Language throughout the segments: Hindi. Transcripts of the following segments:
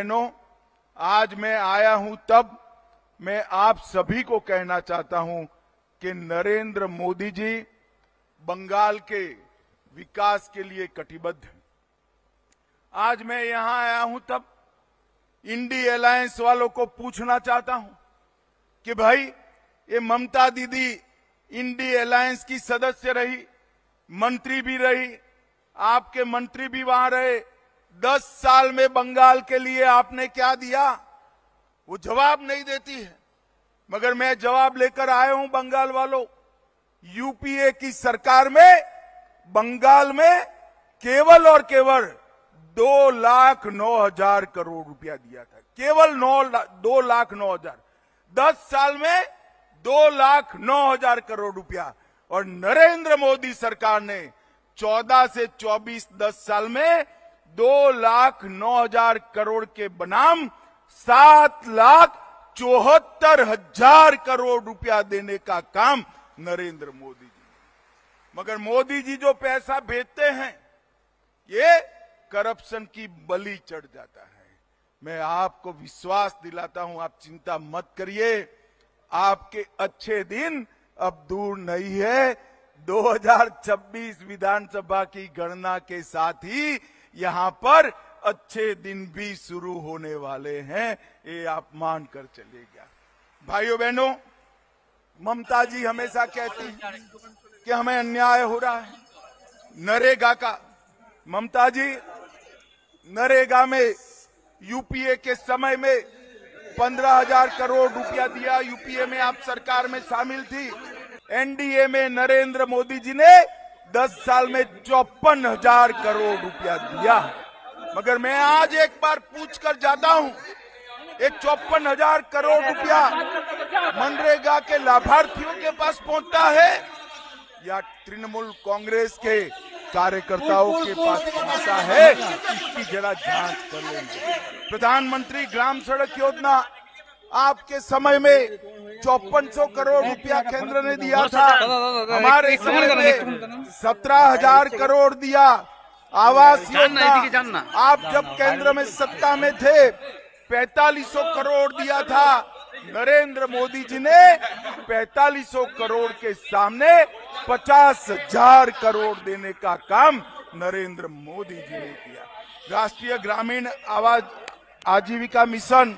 बहनों, आज मैं आया हूं तब मैं आप सभी को कहना चाहता हूं कि नरेंद्र मोदी जी बंगाल के विकास के लिए कटिबद्ध हैं। आज मैं यहां आया हूं तब इंडी अलायंस वालों को पूछना चाहता हूं कि भाई, ये ममता दीदी इंडी अलायंस की सदस्य रही, मंत्री भी रही, आपके मंत्री भी वहां रहे। 10 साल में बंगाल के लिए आपने क्या दिया? वो जवाब नहीं देती है। मगर मैं जवाब लेकर आया हूं बंगाल वालों। यूपीए की सरकार में बंगाल में केवल और केवल 2,09,000 करोड़ रुपया दिया था। केवल 2,09,000। 10 साल में 2,09,000 करोड़ रुपया। और नरेंद्र मोदी सरकार ने 14 से 24 10 साल में 2,09,000 करोड़ के बनाम 7,74,000 करोड़ रुपया देने का काम नरेंद्र मोदी जी। मगर मोदी जी जो पैसा भेजते हैं, ये करप्शन की बलि चढ़ जाता है। मैं आपको विश्वास दिलाता हूं, आप चिंता मत करिए, आपके अच्छे दिन अब दूर नहीं है। 2026 विधानसभा की गणना के साथ ही यहां पर अच्छे दिन भी शुरू होने वाले हैं, ये आप मान कर चलेगा। भाइयों बहनों, ममता जी हमेशा कहती हैं कि हमें अन्याय हो रहा है। नरेगा का, ममता जी नरेगा में यूपीए के समय में 15,000 करोड़ रुपया दिया। यूपीए में आप सरकार में शामिल थी। एनडीए में नरेंद्र मोदी जी ने 10 साल में 54,000 करोड़ रुपया दिया है। मगर मैं आज एक बार पूछ कर जाता हूं, ये 54,000 करोड़ रुपया मनरेगा के लाभार्थियों के पास पहुंचता है या तृणमूल कांग्रेस के कार्यकर्ताओं के पास पहुंचता है? इसकी जरा जांच कर लेंगे। प्रधानमंत्री ग्राम सड़क योजना आपके समय में 5400 करोड़ रुपया केंद्र ने दिया था। हमारे समय में 17,000 करोड़ दिया। आवास योजना आप जब केंद्र में सत्ता में थे 4500 करोड़ दिया था। नरेंद्र मोदी जी ने 4500 करोड़ के सामने 50,000 करोड़ देने का काम नरेंद्र मोदी जी ने किया। राष्ट्रीय ग्रामीण आजीविका मिशन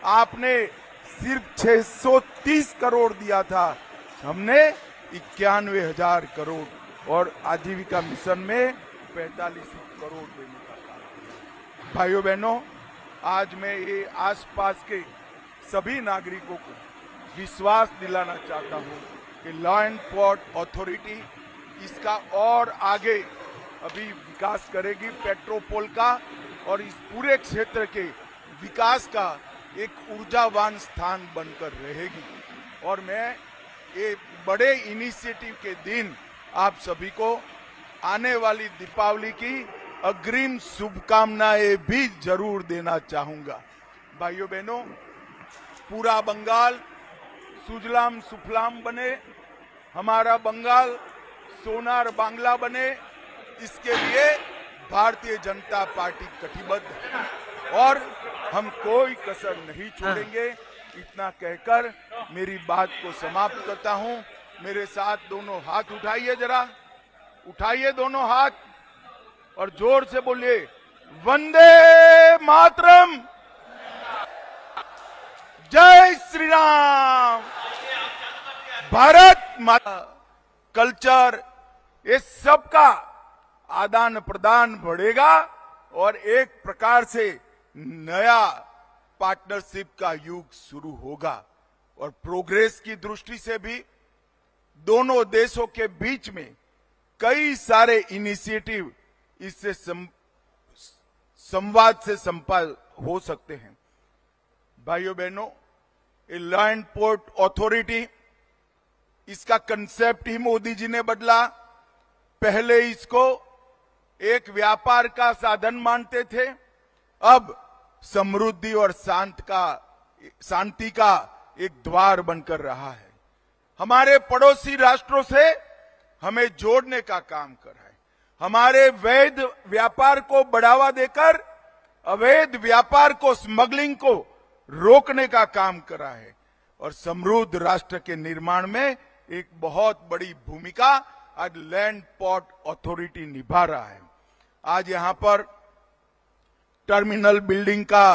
आपने सिर्फ 630 करोड़ दिया था, हमने 91,000 करोड़ और आजीविका मिशन में 45 करोड़ देने का काम किया। भाइयों बहनों, आज मैं ये आसपास के सभी नागरिकों को विश्वास दिलाना चाहता हूं कि लॉ एंड पोर्ट अथॉरिटी इसका और आगे अभी विकास करेगी, पेट्रोपोल का और इस पूरे क्षेत्र के विकास का एक ऊर्जावान स्थान बनकर रहेगी। और मैं ये बड़े इनिशिएटिव के दिन आप सभी को आने वाली दीपावली की अग्रिम शुभकामनाएं भी जरूर देना चाहूंगा। भाइयों बहनों, पूरा बंगाल सुजलाम सुफलाम बने, हमारा बंगाल सोनार बांग्ला बने, इसके लिए भारतीय जनता पार्टी कटिबद्ध है और हम कोई कसर नहीं छोड़ेंगे। इतना कहकर मेरी बात को समाप्त करता हूं। मेरे साथ दोनों हाथ उठाइए, जरा उठाइए दोनों हाथ और जोर से बोलिए, वंदे मातरम, जय श्री राम, भारत माता। कल्चर, ये सब का आदान प्रदान बढ़ेगा और एक प्रकार से नया पार्टनरशिप का युग शुरू होगा। और प्रोग्रेस की दृष्टि से भी दोनों देशों के बीच में कई सारे इनिशिएटिव इससे संवाद से संपादित हो सकते हैं। भाइयों बहनों, ये लॉ एंड पोर्ट अथॉरिटी, इसका कंसेप्ट ही मोदी जी ने बदला। पहले इसको एक व्यापार का साधन मानते थे, अब समृद्धि और शांति का एक द्वार बनकर रहा है। हमारे पड़ोसी राष्ट्रों से हमें जोड़ने का काम कर रहा है। हमारे वैध व्यापार को बढ़ावा देकर अवैध व्यापार को, स्मगलिंग को रोकने का काम करा है और समृद्ध राष्ट्र के निर्माण में एक बहुत बड़ी भूमिका आज लैंड पोर्ट अथॉरिटी निभा रहा है। आज यहां पर टर्मिनल बिल्डिंग का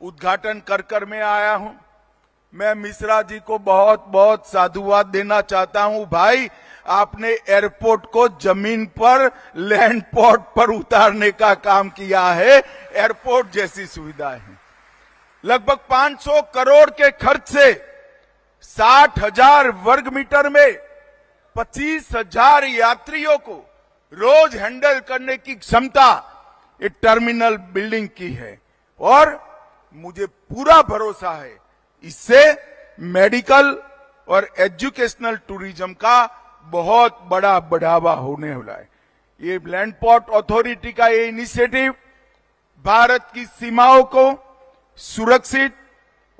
उद्घाटन कर मैं आया हूं। मैं मिश्रा जी को बहुत बहुत साधुवाद देना चाहता हूं। भाई, आपने एयरपोर्ट को जमीन पर लैंड पोर्ट पर उतारने का काम किया है। एयरपोर्ट जैसी सुविधाएं हैं। लगभग 500 करोड़ के खर्च से 60,000 वर्ग मीटर में 25,000 यात्रियों को रोज हैंडल करने की क्षमता ये टर्मिनल बिल्डिंग की है और मुझे पूरा भरोसा है इससे मेडिकल और एजुकेशनल टूरिज्म का बहुत बड़ा बढ़ावा होने वाला है। ये लैंड पोर्ट अथॉरिटी का ये इनिशिएटिव भारत की सीमाओं को सुरक्षित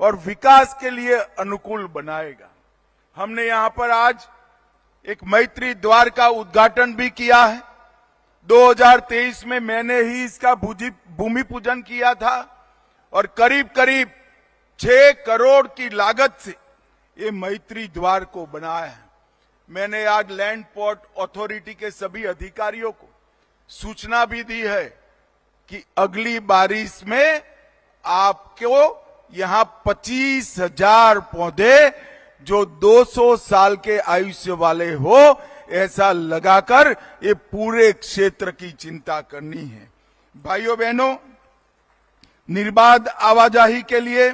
और विकास के लिए अनुकूल बनाएगा। हमने यहां पर आज एक मैत्री द्वार का उद्घाटन भी किया है। 2023 में मैंने ही इसका भूमि पूजन किया था और करीब करीब 6 करोड़ की लागत से ये मैत्री द्वार को बनाया है। मैंने आज लैंड पोर्ट अथॉरिटी के सभी अधिकारियों को सूचना भी दी है कि अगली बारिश में आपको यहां 25,000 पौधे जो 200 साल के आयुष्य वाले हो ऐसा लगाकर ये पूरे क्षेत्र की चिंता करनी है। भाइयों बहनों, निर्बाध आवाजाही के लिए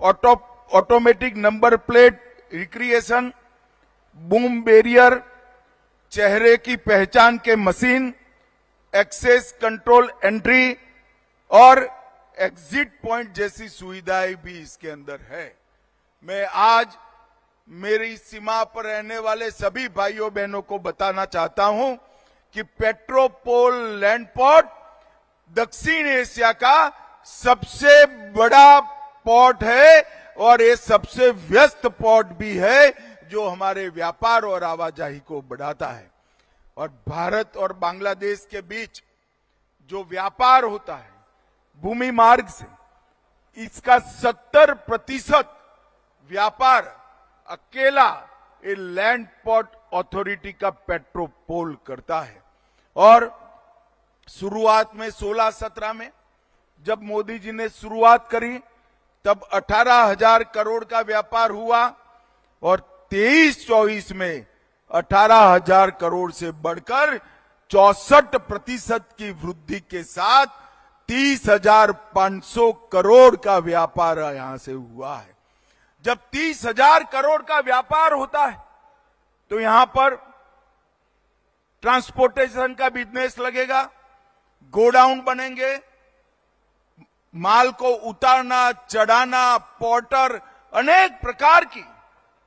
automatic number plate recreation, boom barrier, चेहरे की पहचान के मशीन, एक्सेस कंट्रोल एंट्री और एग्जिट पॉइंट जैसी सुविधाएं भी इसके अंदर है। मैं आज मेरी सीमा पर रहने वाले सभी भाइयों बहनों को बताना चाहता हूं कि पेट्रोपोल लैंड पोर्ट दक्षिण एशिया का सबसे बड़ा पोर्ट है और ये सबसे व्यस्त पोर्ट भी है जो हमारे व्यापार और आवाजाही को बढ़ाता है। और भारत और बांग्लादेश के बीच जो व्यापार होता है भूमि मार्ग से, इसका 70% व्यापार अकेला ये लैंड पोर्ट अथॉरिटी का पेट्रोपोल करता है। और शुरुआत में 16-17 में जब मोदी जी ने शुरुआत करी तब 18,000 करोड़ का व्यापार हुआ और 23-24 में 18,000 करोड़ से बढ़कर 64% की वृद्धि के साथ 30,500 करोड़ का व्यापार यहां से हुआ है। जब 30,000 करोड़ का व्यापार होता है तो यहां पर ट्रांसपोर्टेशन का बिजनेस लगेगा, गोडाउन बनेंगे, माल को उतारना, चढ़ाना, पोर्टर, अनेक प्रकार की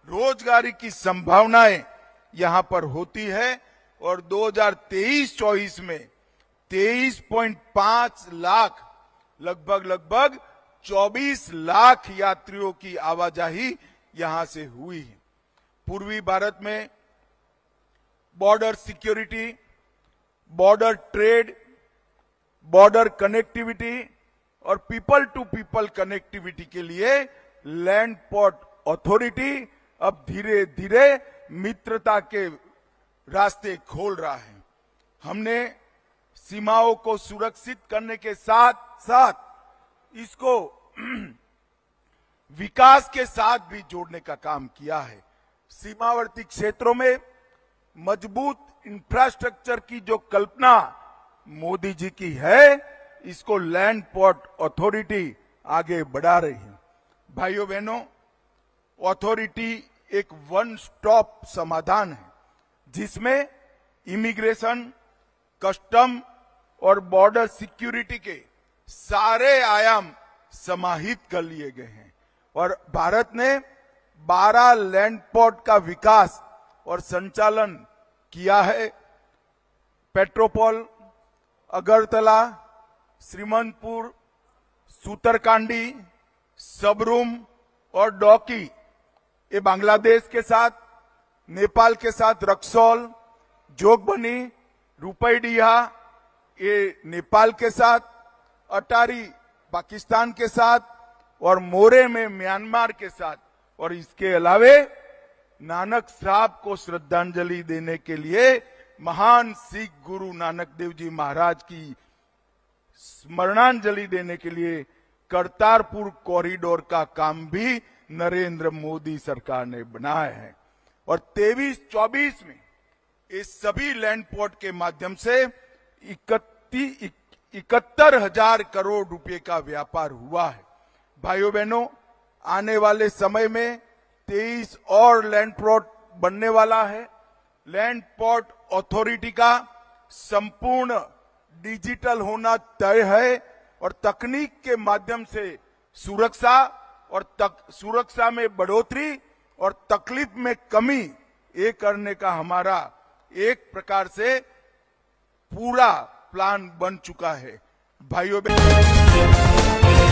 रोजगारी की संभावनाएं यहां पर होती है। और 2023-24 में 23.5 लाख, लगभग 24 लाख यात्रियों की आवाजाही यहां से हुई है। पूर्वी भारत में border security, border trade, border connectivity और पीपल टू पीपल कनेक्टिविटी के लिए लैंड पोर्ट अथॉरिटी अब धीरे धीरे मित्रता के रास्ते खोल रहा है। हमने सीमाओं को सुरक्षित करने के साथ साथ इसको विकास के साथ भी जोड़ने का काम किया है। सीमावर्ती क्षेत्रों में मजबूत इंफ्रास्ट्रक्चर की जो कल्पना मोदी जी की है, इसको लैंड पोर्ट अथॉरिटी आगे बढ़ा रही है। भाइयों बहनों, अथॉरिटी एक वन स्टॉप समाधान है जिसमें इमिग्रेशन, कस्टम और बॉर्डर सिक्योरिटी के सारे आयाम समाहित कर लिए गए हैं। और भारत ने 12 लैंड पोर्ट का विकास और संचालन किया है। पेट्रोपोल, अगरतला, श्रीमंतपुर, सूतरकांडी, सबरूम और डोकी, ये बांग्लादेश के साथ, नेपाल के साथ रक्सौल, जोगबनी, रुपईडीहा, ये नेपाल के साथ, अटारी पाकिस्तान के साथ और मोरे में म्यांमार के साथ, और इसके अलावे नानक साहब को श्रद्धांजलि देने के लिए महान सिख गुरु नानक देव जी महाराज की स्मरणांजलि देने के लिए करतारपुर कॉरिडोर का काम भी नरेंद्र मोदी सरकार ने बनाया है। और 23-24 में इस सभी लैंड पोर्ट के माध्यम से 71,000 करोड़ रुपए का व्यापार हुआ है। भाइयों बहनों, आने वाले समय में 23 और लैंड पोर्ट बनने वाला है। लैंड पोर्ट अथॉरिटी का संपूर्ण डिजिटल होना तय है और तकनीक के माध्यम से सुरक्षा में बढ़ोतरी और तकलीफ में कमी ये करने का हमारा एक प्रकार से पूरा प्लान बन चुका है। भाइयों बहनों,